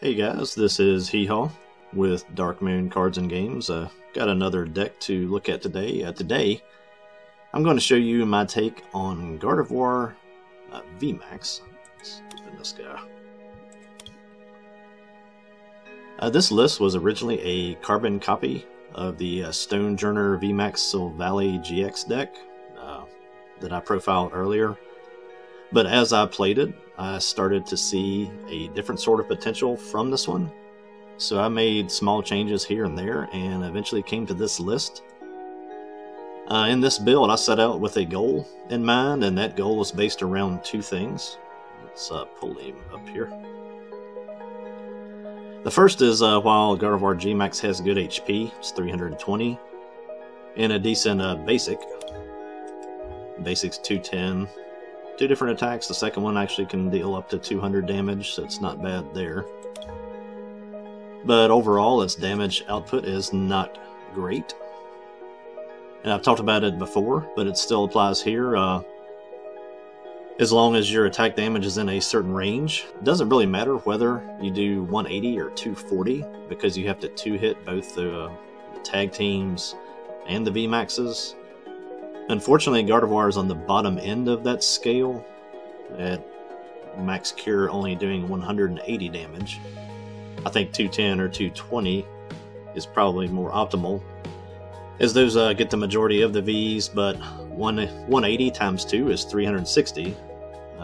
Hey guys, this is Hee-Haw with Dark Moon Cards and Games. Got another deck to look at today. Today, I'm going to show you my take on Gardevoir VMAX. Let's open this guy. This list was originally a carbon copy of the Stonejourner VMAX Silvally GX deck that I profiled earlier. But as I played it, I started to see a different sort of potential from this one. So I made small changes here and there and eventually came to this list. In this build, I set out with a goal in mind, and that goal was based around two things. Let's pull him up here. The first is while Gardevoir VMAX has good HP, it's 320, and a decent basic. Basic's 210. Two different attacks. The second one actually can deal up to 200 damage, so it's not bad there. But overall, its damage output is not great. And I've talked about it before, but it still applies here. As long as your attack damage is in a certain range, it doesn't really matter whether you do 180 or 240, because you have to two-hit both the tag teams and the VMAXs. Unfortunately, Gardevoir is on the bottom end of that scale, at max cure only doing 180 damage. I think 210 or 220 is probably more optimal, as those get the majority of the Vs, but 180 times 2 is 360,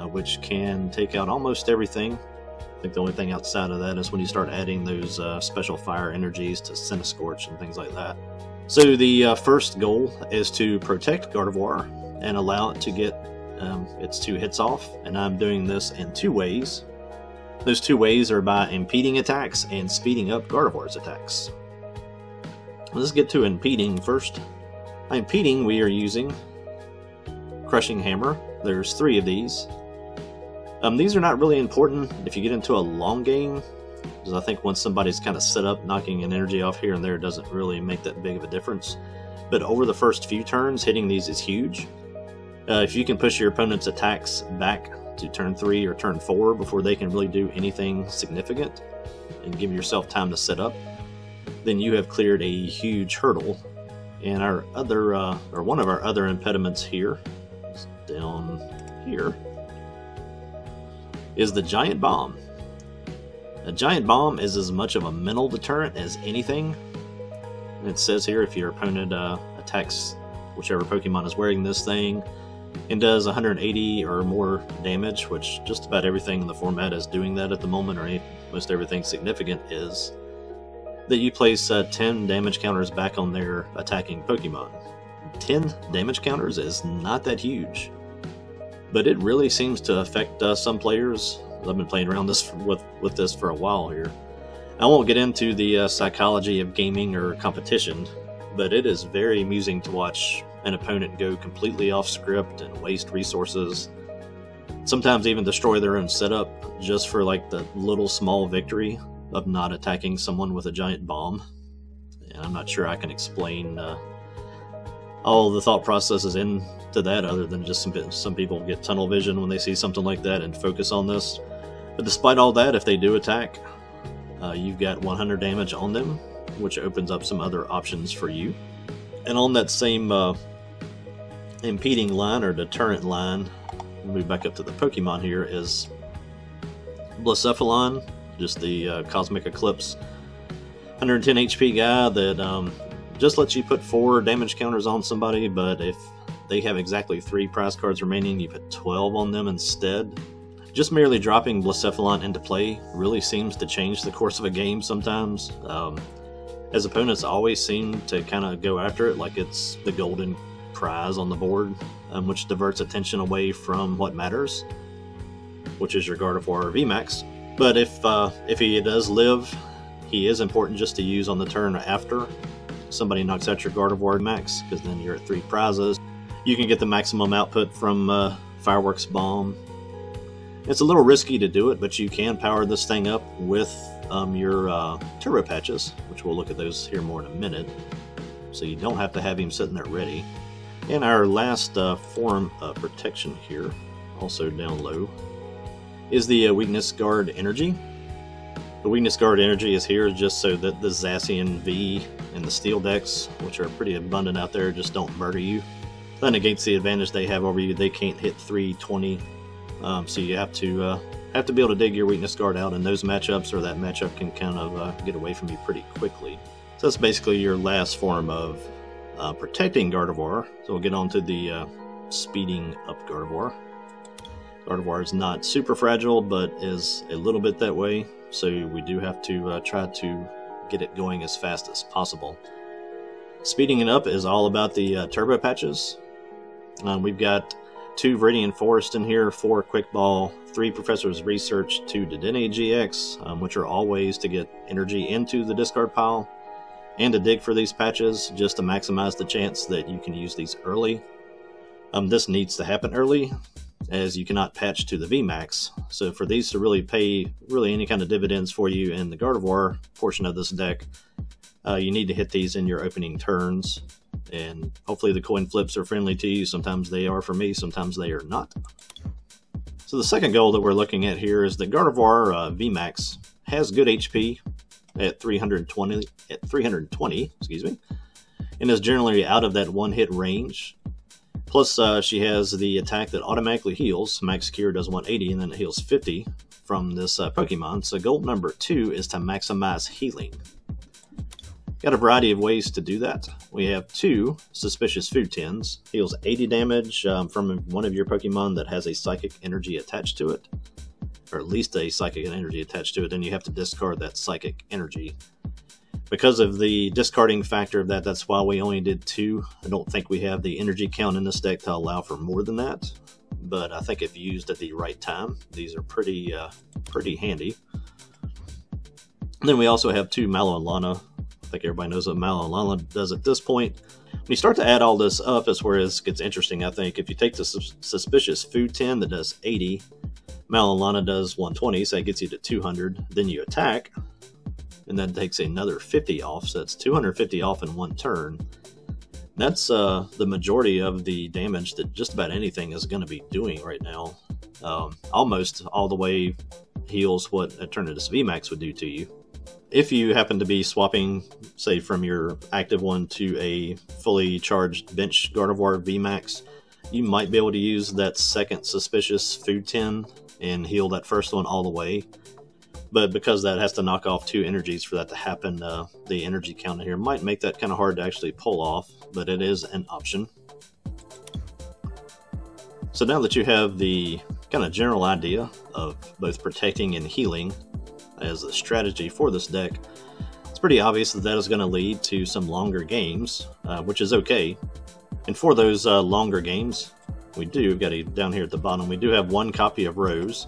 which can take out almost everything. I think the only thing outside of that is when you start adding those special fire energies to Scorch and things like that. So the first goal is to protect Gardevoir and allow it to get its two hits off, and I'm doing this in two ways. Those two ways are by impeding attacks and speeding up Gardevoir's attacks. Let's get to impeding first. By impeding, we are using Crushing Hammer. There's 3 of these. These are not really important if you get into a long game, because I think once somebody's kind of set up, knocking an energy off here and there doesn't really make that big of a difference. But over the first few turns, hitting these is huge. If you can push your opponent's attacks back to turn 3 or turn 4 before they can really do anything significant, and give yourself time to set up, then you have cleared a huge hurdle. And our other, or one of our other impediments here, is down here, is the Giant Bomb. A Giant Bomb is as much of a mental deterrent as anything. And it says here if your opponent attacks whichever Pokemon is wearing this thing and does 180 or more damage, which just about everything in the format is doing that at the moment, or most everything significant is, that you place 10 damage counters back on their attacking Pokemon. 10 damage counters is not that huge, but it really seems to affect some players. I've been playing around this with this for a while here. I won't get into the psychology of gaming or competition, but it is very amusing to watch an opponent go completely off script and waste resources, sometimes even destroy their own setup just for like the little small victory of not attacking someone with a giant bomb. And I'm not sure I can explain all the thought processes into that, other than just some people get tunnel vision when they see something like that and focus on this. But despite all that, if they do attack, you've got 100 damage on them, which opens up some other options for you. And on that same impeding line, or deterrent line, move back up to the Pokemon here, is Blacephalon, just the Cosmic Eclipse 110 HP guy that just lets you put 4 damage counters on somebody, but if they have exactly 3 prize cards remaining, you put 12 on them instead. Just merely dropping Blacephalon into play really seems to change the course of a game sometimes, as opponents always seem to kind of go after it like it's the golden prize on the board, which diverts attention away from what matters, which is your Gardevoir VMAX. But if he does live, he is important just to use on the turn after somebody knocks out your Gardevoir VMAX, because then you're at 3 prizes. You can get the maximum output from Fireworks Bomb. It's a little risky to do it, but you can power this thing up with your Turbo Patches, which we'll look at those here more in a minute. So you don't have to have him sitting there ready. And our last form of protection here, also down low, is the Weakness Guard Energy. The weakness guard energy is here just so that the Zacian V and the steel decks, which are pretty abundant out there, just don't murder you. That negates the advantage they have over you. They can't hit 320, so you have to be able to dig your weakness guard out in those matchups, or that matchup can kind of get away from you pretty quickly. So that's basically your last form of protecting Gardevoir. So we'll get on to the speeding up Gardevoir. Gardevoir is not super fragile, but is a little bit that way. So we do have to try to get it going as fast as possible. Speeding it up is all about the turbo patches. We've got 2 Viridian Forest in here, 4 Quick Ball, 3 Professor's Research, 2 Dedenne GX, which are all ways to get energy into the discard pile and to dig for these patches just to maximize the chance that you can use these early. This needs to happen early, as you cannot patch to the VMAX. So for these to really pay any kind of dividends for you in the Gardevoir portion of this deck, you need to hit these in your opening turns, and hopefully the coin flips are friendly to you. Sometimes they are for me, sometimes they are not. So the second goal that we're looking at here is that Gardevoir VMAX has good HP at 320, excuse me, and is generally out of that one-hit range. Plus, she has the attack that automatically heals. Max Cure does 180, and then it heals 50 from this Pokemon. So goal number 2 is to maximize healing. Got a variety of ways to do that. We have 2 Suspicious Food Tins. Heals 80 damage from one of your Pokemon that has a Psychic Energy attached to it. Or at least a Psychic Energy attached to it, and you have to discard that Psychic Energy. Because of the discarding factor of that, that's why we only did 2. I don't think we have the energy count in this deck to allow for more than that. But I think if used at the right time, these are pretty handy. And then we also have 2 Mallow and Lana. I think everybody knows what Mallow and Lana does at this point. When you start to add all this up, is where it gets interesting, I think. If you take the Suspicious Food Tin that does 80, Mallow and Lana does 120, so that gets you to 200. Then you attack, and that takes another 50 off, so that's 250 off in one turn. That's the majority of the damage that just about anything is going to be doing right now. Almost all the way heals what Eternatus VMAX would do to you. If you happen to be swapping, say, from your active one to a fully charged bench Gardevoir VMAX, you might be able to use that second Suspicious Food Tin and heal that first one all the way. But because that has to knock off 2 energies for that to happen, the energy count here might make that kind of hard to actually pull off, but it is an option. So now that you have the kind of general idea of both protecting and healing as a strategy for this deck, it's pretty obvious that that is going to lead to some longer games, which is okay. And for those longer games, we've got down here at the bottom, we do have 1 copy of Rose.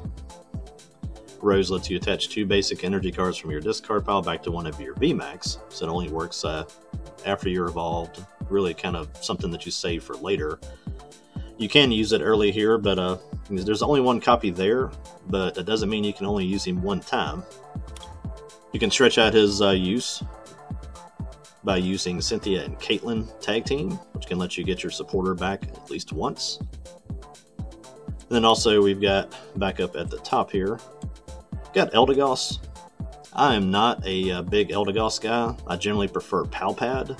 Rose lets you attach 2 basic energy cards from your discard pile back to one of your VMAX, so it only works after you're evolved, really kind of something that you save for later. You can use it early here, but there's only 1 copy there, but that doesn't mean you can only use him 1 time. You can stretch out his use by using Cynthia and Caitlin Tag Team, which can let you get your supporter back at least once. And then also we've got, back up at the top here, got Eldegoss. I am not a big Eldegoss guy. I generally prefer Palpad,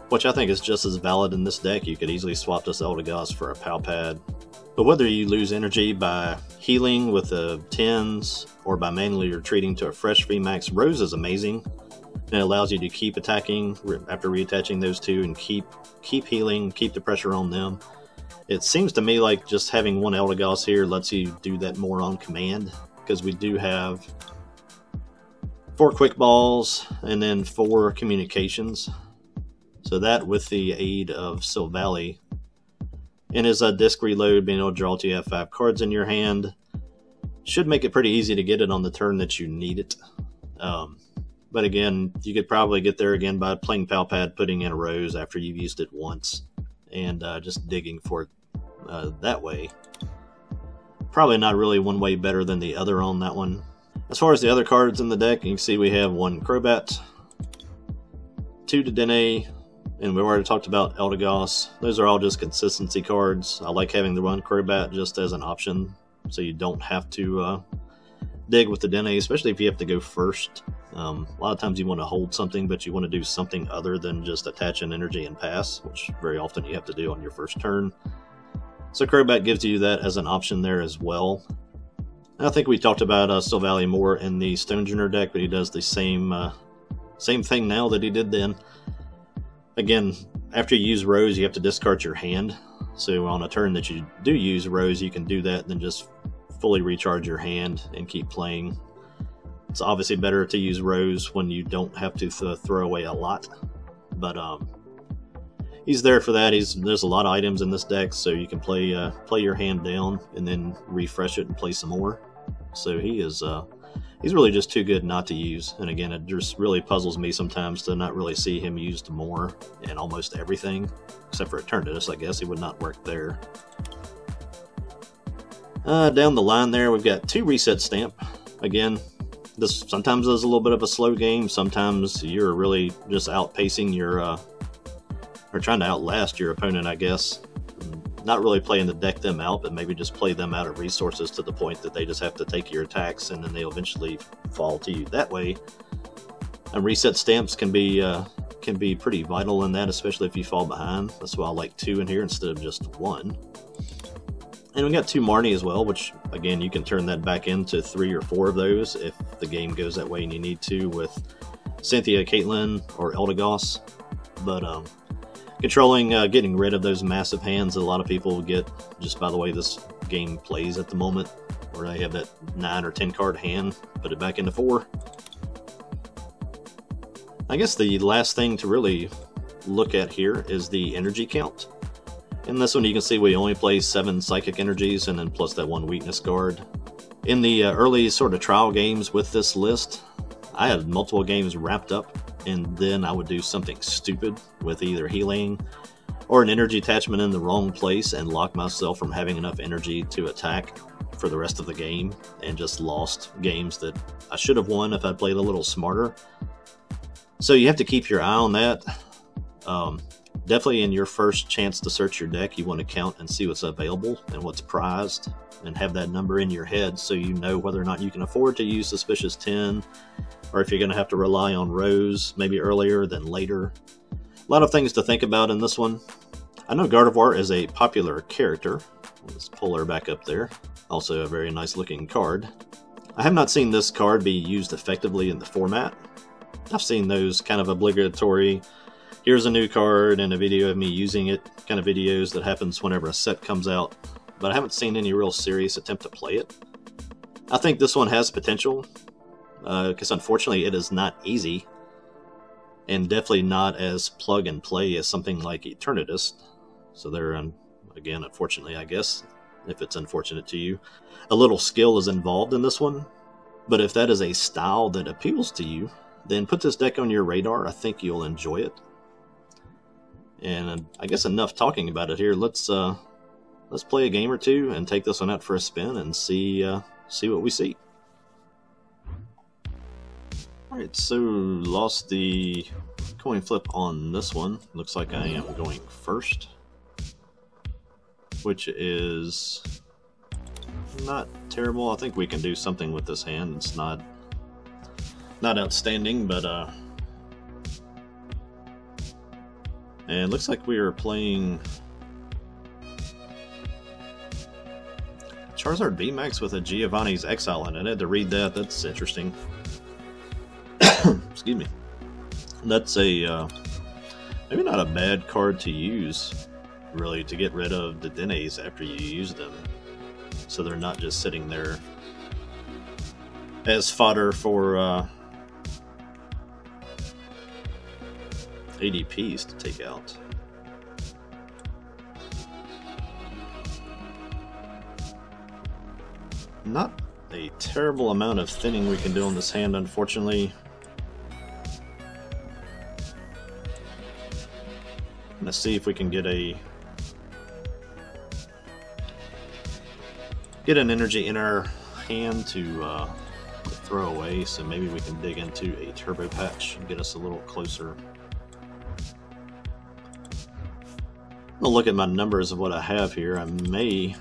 which I think is just as valid in this deck. You could easily swap this Eldegoss for a Palpad. But whether you lose energy by healing with the tins or by manually retreating to a fresh VMAX, Rose is amazing. And it allows you to keep attacking after reattaching those 2 and keep healing, keep the pressure on them. It seems to me like just having 1 Eldegoss here lets you do that more on command, because we do have 4 Quick Balls and then 4 Communications. So that, with the aid of Silvally and his disc reload, being able to draw till you have 5 cards in your hand, should make it pretty easy to get it on the turn that you need it. But again, you could probably get there again by playing Palpad, putting in a Rose after you've used it once, and just digging for it that way. Probably not really one way better than the other on that one. As far as the other cards in the deck, you can see we have 1 Crobat, 2 Dedenne, and we've already talked about Eldegoss. Those are all just consistency cards. I like having the 1 Crobat just as an option, so you don't have to dig with the Dene, especially if you have to go first. A lot of times you want to hold something, but you want to do something other than just attach an energy and pass, which very often you have to do on your first turn. So Crobat gives you that as an option there as well. And I think we talked about Still Valley more in the Stonejourner deck, but he does the same thing now that he did then. Again, after you use Rose, you have to discard your hand. So on a turn that you do use Rose, you can do that and then just fully recharge your hand and keep playing. It's obviously better to use Rose when you don't have to throw away a lot. But he's there for that. There's a lot of items in this deck, so you can play your hand down and then refresh it and play some more. So he's really just too good not to use. And again, it just really puzzles me sometimes to not really see him used more in almost everything, except for Eternatus. I guess he would not work there. Down the line there, we've got 2 Reset Stamp. Again, this sometimes is a little bit of a slow game. Sometimes you're really just outpacing your, or trying to outlast your opponent, I guess. Not really playing to deck them out, but maybe just play them out of resources to the point that they just have to take your attacks and then they'll eventually fall to you that way. And Reset Stamps can be pretty vital in that, especially if you fall behind. That's why I like 2 in here instead of just 1. And we got 2 Marnie as well, which again, you can turn that back into 3 or 4 of those if the game goes that way and you need to with Cynthia, Caitlyn, or Eldegoss. But controlling, getting rid of those massive hands that a lot of people get just by the way this game plays at the moment, where they have that 9 or 10 card hand, put it back into 4. I guess the last thing to really look at here is the energy count. In this one, you can see we only play 7 Psychic Energies and then plus that 1 Weakness card. In the early sort of trial games with this list, I had multiple games wrapped up, and then I would do something stupid with either healing or an energy attachment in the wrong place and lock myself from having enough energy to attack for the rest of the game, and just lost games that I should have won if I played a little smarter. So you have to keep your eye on that. Definitely in your first chance to search your deck, you want to count and see what's available and what's prized, and have that number in your head so you know whether or not you can afford to use Suspicious 10, or if you're going to have to rely on Rose maybe earlier than later. A lot of things to think about in this one. I know Gardevoir is a popular character. Let's pull her back up there. Also a very nice looking card. I have not seen this card be used effectively in the format. I've seen those kind of obligatory, here's a new card and a video of me using it kind of videos that happens whenever a set comes out, but I haven't seen any real serious attempt to play it. I think this one has potential, because unfortunately it is not easy, and definitely not as plug and play as something like Eternatus. So there, again, unfortunately, I guess, if it's unfortunate to you, a little skill is involved in this one. But if that is a style that appeals to you, then put this deck on your radar. I think you'll enjoy it. And I guess enough talking about it here. Let's play a game or two and take this one out for a spin and see what we see. Alright, so lost the coin flip on this one. Looks like I am going first, which is not terrible. I think we can do something with this hand. It's not outstanding, but and it looks like we are playing Charizard VMAX with a Giovanni's Exile in it. I had to read that. That's interesting. Excuse me. That's a maybe not a bad card to use, really, to get rid of the Denes after you use them, so they're not just sitting there as fodder for ADPs to take out. Not a terrible amount of thinning we can do on this hand, unfortunately. Let's see if we can get an energy in our hand to throw away, so maybe we can dig into a Turbo Patch and get us a little closer. I'll look at my numbers of what I have here. I may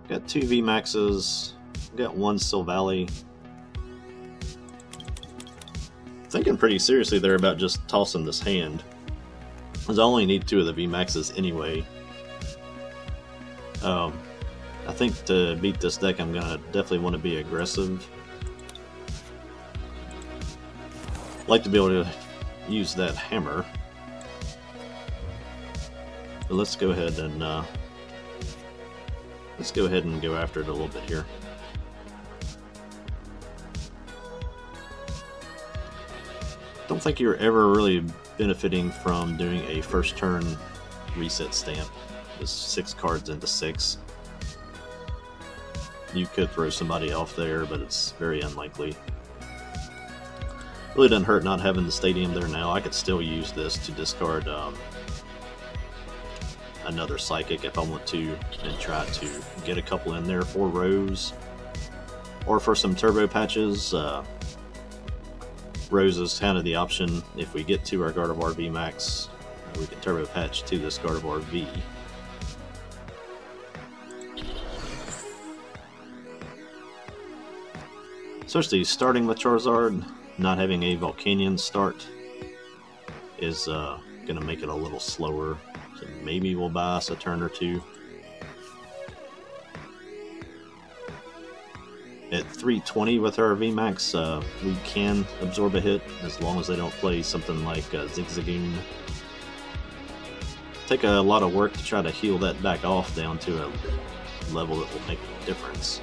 got 2 VMAXs, Got one Silvally. Thinking pretty seriously there about just tossing this hand, because I only need 2 of the VMAXs anyway. I think to beat this deck I'm gonna definitely want to be aggressive. Like to be able to use that hammer. But let's go ahead and go after it a little bit here. Don't think you're ever really benefiting from doing a first turn reset stamp. Just 6 cards into 6. You could throw somebody off there, but it's very unlikely. Really doesn't hurt not having the stadium there now. I could still use this to discard another Psychic if I want to, and try to get a couple in there for Rose. Or for some turbo patches. Rose is kind of the option. If we get to our Gardevoir VMAX, we can turbo patch to this Gardevoir V. Especially starting with Charizard, not having a Volcanion start is going to make it a little slower. So maybe we'll buy us a turn or 2. At 320 with our VMAX, we can absorb a hit as long as they don't play something like Zigzagoon. Take a lot of work to try to heal that back off down to a level that will make a difference.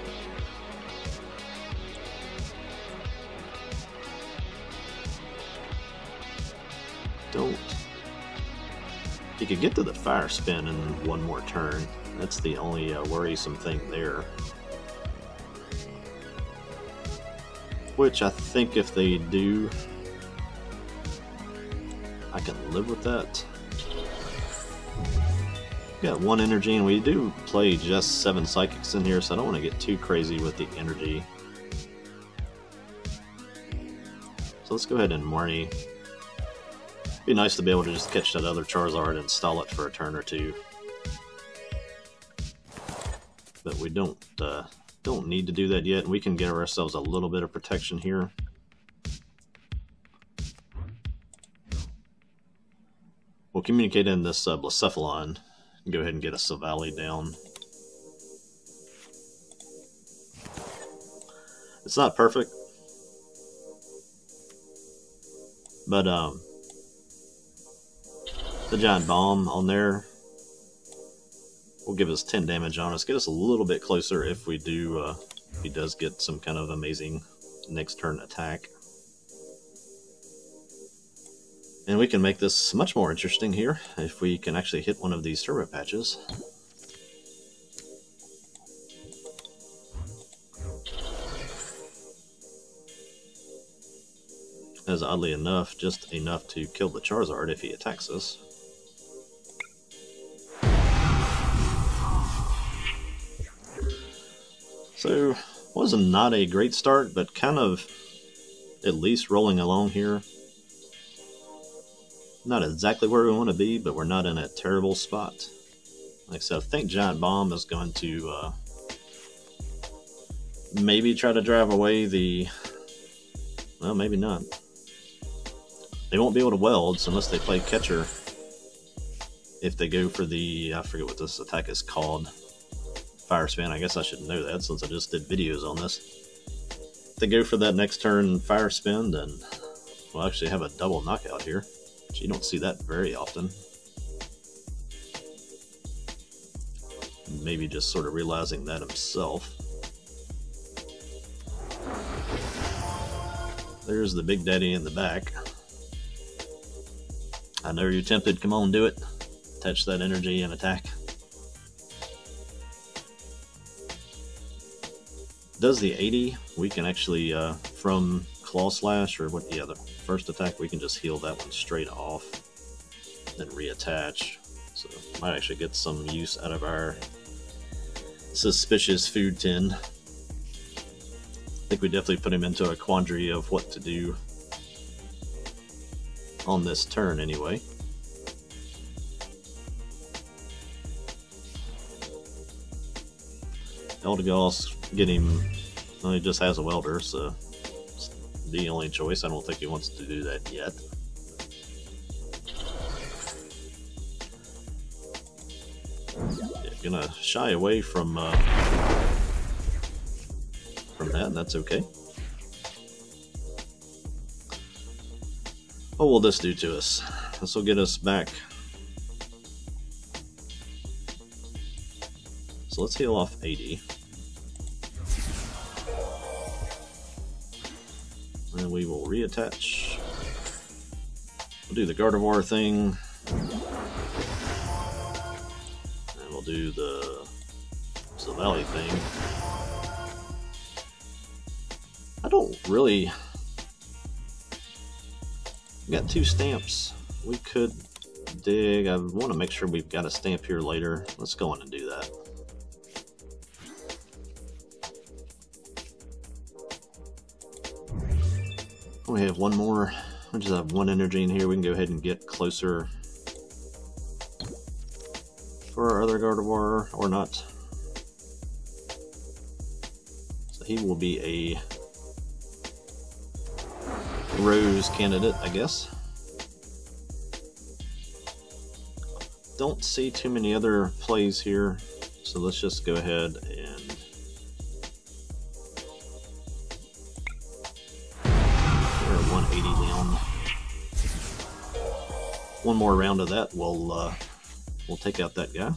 You could get to the Fire Spin in 1 more turn. That's the only worrisome thing there. Which I think if they do, I can live with that. Got 1 energy, and we do play just 7 Psychics in here, so I don't want to get too crazy with the energy. So let's go ahead and Marnie. Be nice to be able to just catch that other Charizard and stall it for a turn or 2. But we don't need to do that yet, and we can give ourselves a little bit of protection here. We'll communicate in this Blacephalon and go ahead and get a Silvally down. It's not perfect, but the Giant Bomb on there will give us 10 damage on us, get us a little bit closer if we do, if he does get some kind of amazing next turn attack. And we can make this much more interesting here if we can actually hit one of these turbo patches. As oddly enough, just enough to kill the Charizard if he attacks us. So, was not a great start, but kind of at least rolling along here. Not exactly where we want to be, but we're not in a terrible spot. Like I said, I think Giant Bomb is going to maybe try to drive away the... Well, maybe not. They won't be able to weld unless they play catcher. If they go for the... I forget what this attack is called. Fire Spin. I guess I should know that since I just did videos on this. If they go for that next turn Fire Spin, then we'll actually have a double knockout here. You don't see that very often. Maybe just sort of realizing that himself. There's the Big Daddy in the back. I know you're tempted. Come on, do it. Touch that energy and attack. Does the 80, we can actually, from Claw Slash, or what, yeah, the first attack, we can just heal that one straight off, then reattach. So, might actually get some use out of our suspicious food tin. I think we definitely put him into a quandary of what to do on this turn anyway. Eldegoss, get him Well, he just has a welder, so it's the only choice. I don't think he wants to do that yet. Yeah, gonna shy away from that, and that's okay. What will this do to us? This will get us back. So let's heal off 80. And we will reattach. We'll do the Gardevoir thing. And we'll do the Valley thing. I don't really... We got 2 stamps. We could dig. I want to make sure we've got a stamp here later. Let's go on and do that. We have one more. We just have 1 energy in here. We can go ahead and get closer for our other Gardevoir, or not. So he will be a Rose candidate, I guess. Don't see too many other plays here, so let's just go ahead and we're at 180 down. One more round of that, we'll take out that guy.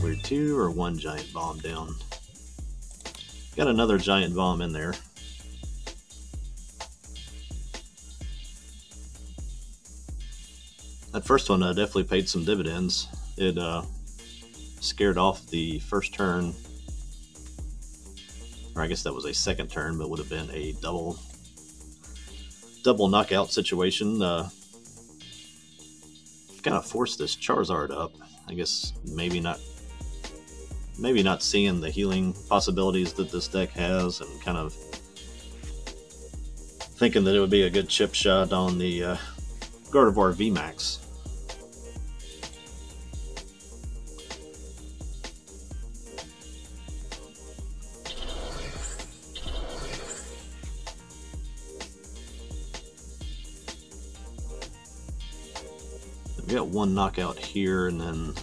We're 2 or 1 giant bomb down. Got another giant bomb in there. That first one definitely paid some dividends. It scared off the first turn, or I guess that was a second turn, but would have been a double knockout situation. Kind of forced this Charizard up. I guess maybe not seeing the healing possibilities that this deck has, and kind of thinking that it would be a good chip shot on the Gardevoir VMAX. We got 1 knockout here, and then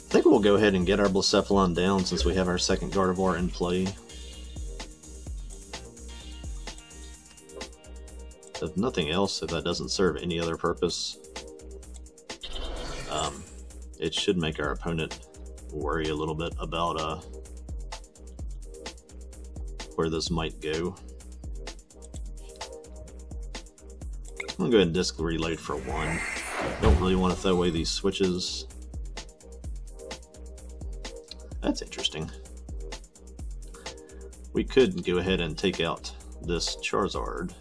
I think we'll go ahead and get our Blacephalon down since we have our second Gardevoir in play. If nothing else, if that doesn't serve any other purpose, it should make our opponent worry a little bit about where this might go. I'm gonna go ahead and disc reload for 1. Don't really want to throw away these switches. That's interesting. We could go ahead and take out this Charizard.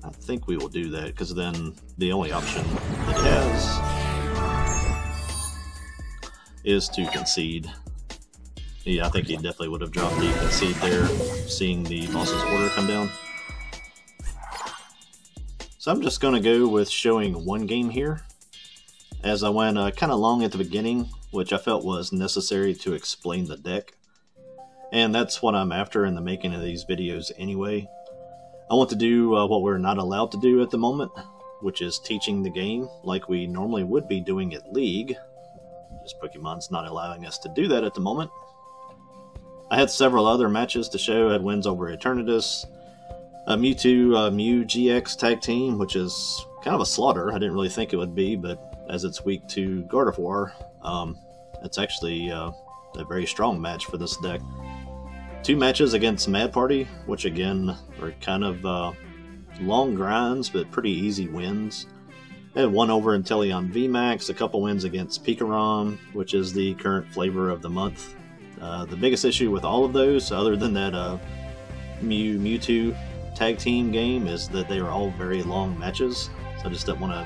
I think we will do that, because then the only option it has is to concede. Yeah, I think he definitely would have dropped the concede there, seeing the boss's order come down. So I'm just going to go with showing 1 game here, as I went kind of long at the beginning, which I felt was necessary to explain the deck. And that's what I'm after in the making of these videos anyway. I want to do what we're not allowed to do at the moment, which is teaching the game like we normally would be doing at League. Just Pokemon's not allowing us to do that at the moment. I had several other matches to show. I had wins over Eternatus, Mewtwo, Mew GX tag team, which is kind of a slaughter. I didn't really think it would be, but as it's weak to Gardevoir, it's actually a very strong match for this deck. 2 matches against Mad Party, which again are kind of long grinds, but pretty easy wins. I had 1 over Inteleon VMAX, a couple wins against Pikarom, which is the current flavor of the month. The biggest issue with all of those, other than that Mewtwo tag team game, is that they are all very long matches. So I just don't want to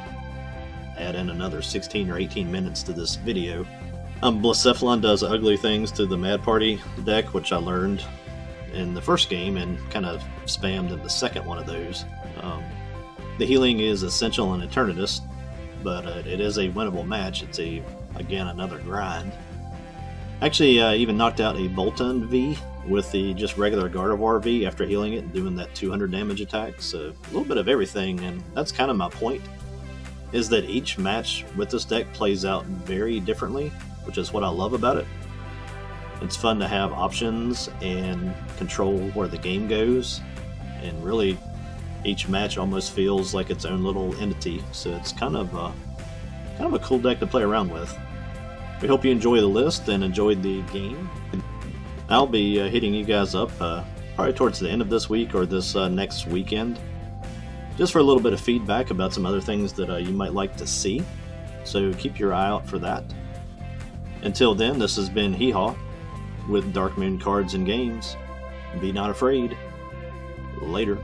add in another 16 or 18 minutes to this video. Blacephalon does ugly things to the Mad Party deck, which I learned in the first game and kind of spammed in the second one of those. The healing is essential in Eternatus, but it is a winnable match. It's again another grind. Actually, even knocked out a Boltund V with the just regular Gardevoir V after healing it and doing that 200 damage attack. So a little bit of everything, and that's kind of my point, is that each match with this deck plays out very differently, which is what I love about it. It's fun to have options and control where the game goes, and really each match almost feels like its own little entity, so it's kind of a cool deck to play around with. We hope you enjoy the list and enjoyed the game. I'll be hitting you guys up probably towards the end of this week or this next weekend, just for a little bit of feedback about some other things that you might like to see, so keep your eye out for that. Until then, this has been Hee-Haw with Dark Moon Cards and Games. Be not afraid. Later.